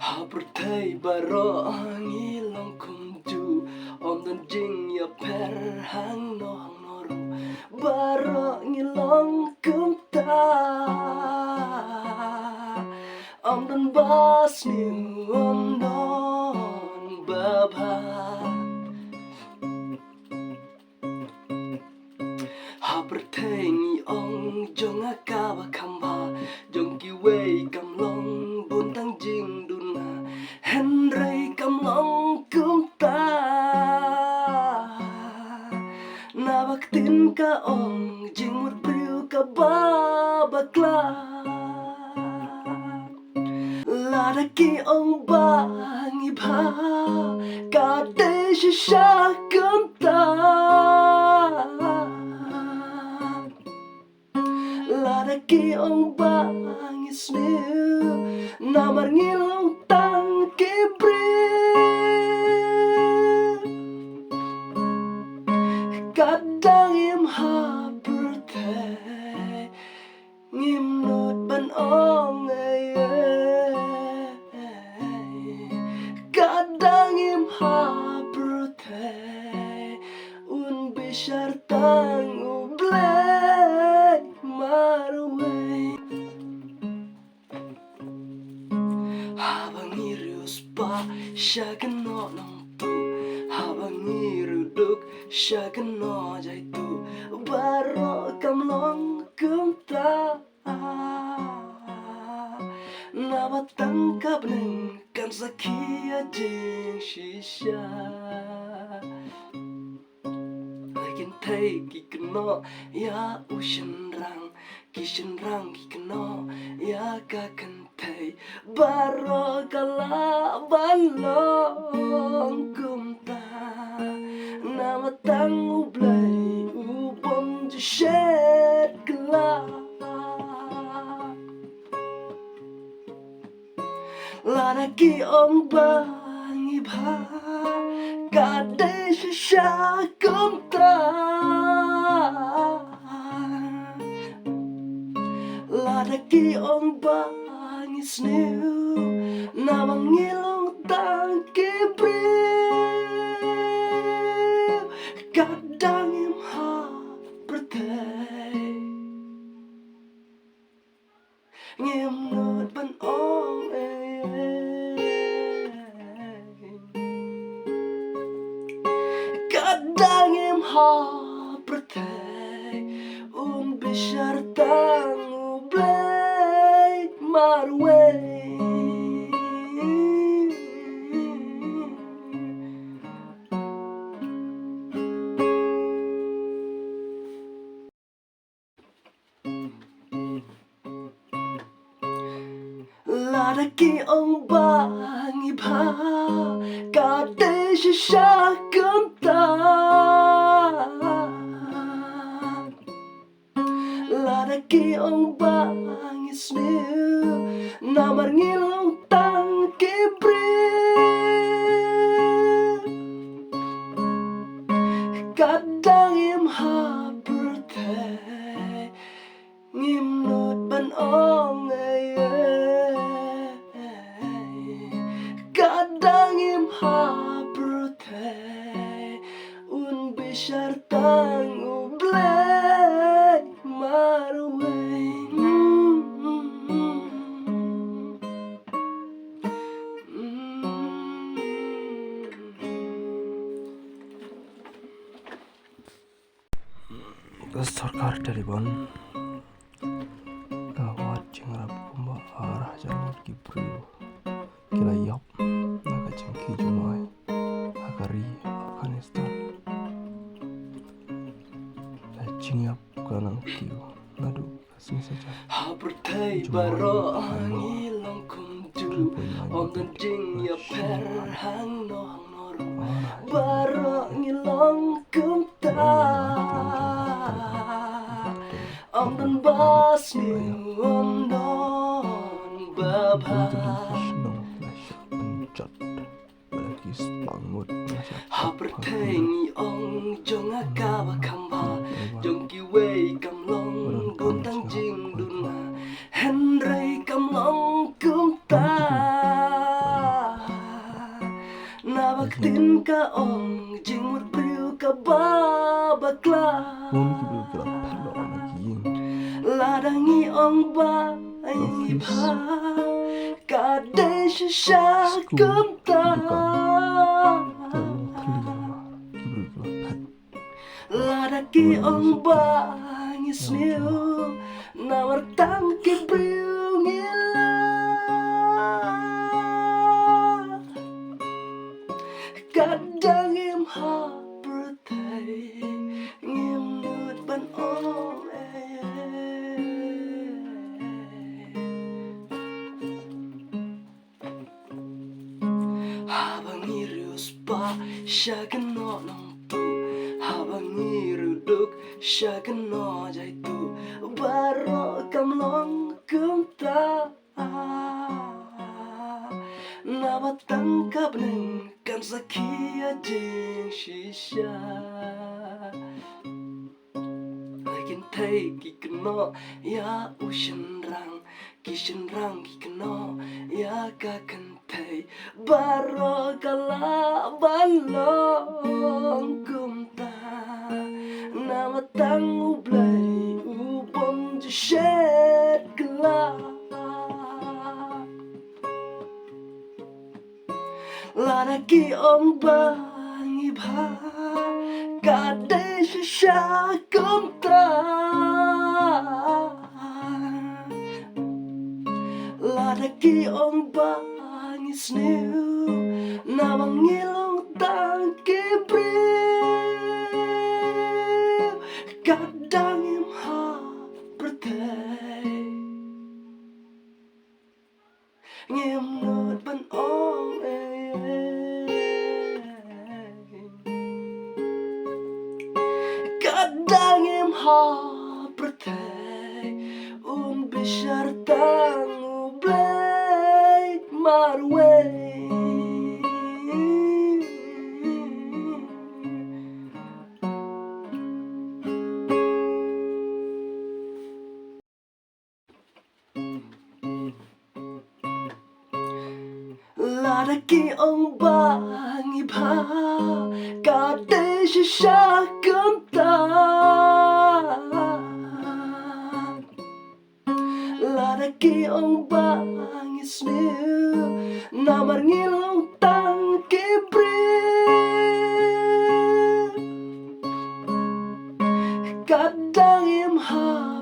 Habertai baroh ngilong kumta om dan jing ya per hang noru baroh ngilong kumta om dan basniew om non baba Habertai ngi ong jong akawa kamba jong kiwei kamlong buntang jing duna henrei kamlong kumta nabaktin ka ong jing ubriew ka babakla lada ki ong bangi ba katjuh sha kumta lada ki ong basniew namar ngilong tang briew kadang im habertai ngim not ban ong kadang im habertai un bishar tang ubriew marway habang irius pa siya gano ng tu habang iruduk siya gano jay tu baroh kamlong kumta nabatangkap ng kansakia jing shisha Thay ki keno ya ushin rang ki keno ya ka kan thay baroh kala balong kumta nama tang ublay ubom jeshet kala lada ki ong bangi ba katjuh sha kumta lada ki ong basniew namang ngilong tang briew kadang im habertai ngim not ban ong kadang im habertai un bishar tang ubriew marway lada ki ong bangi ba katjuh sha kumta lada ki ong basniew namar ngilong tang briew kadang im habertai ngim not ban ong kadang im habertai un bishar tang ubriew marway Sarkar telepon gawat jengrap kumba arah jangan ki briew kila yop naga jengki jumai agari Afghanistan jingyap kanang kiu nadu kasih saja habertai baroh ngilong kumta om dan jing ya per hang noru baroh ngilong kumta om dan basniew om non baba habertai ngi ong jong akawa kamba jong kiwei kamlong buntang jing duna henrei kamlong kumta ka ong jingmut briew ka babakla ubriew ka palo na king ladangi ong ba ay ba kadai shisha kumta ladaki ong ba basniew namar tang briew ngila kadang im ha bertai ngim nut ban ong habang irius pa siya gano nung tu habang iruduk siya gano jay tu baroh kamlong kumta nabatangkap ng kamsakia jing shisha Lakin tay kikano ya ushenrang kishenrang kikano ya kakantay baroh kala balong kumta namatang ublay ubong jeshet kala ladaki ong bangi ba kadai shisha kumta ladaki ong bangi basniew namang ilong tang briew kadang im ha bertai ngim nut ban ong kadang im ha bertai bishar tang ubriew marway ladaki ong bangi ba kadai shisha kumta ladaki ong bangi basniew namar ngilong tang briew kadang im ha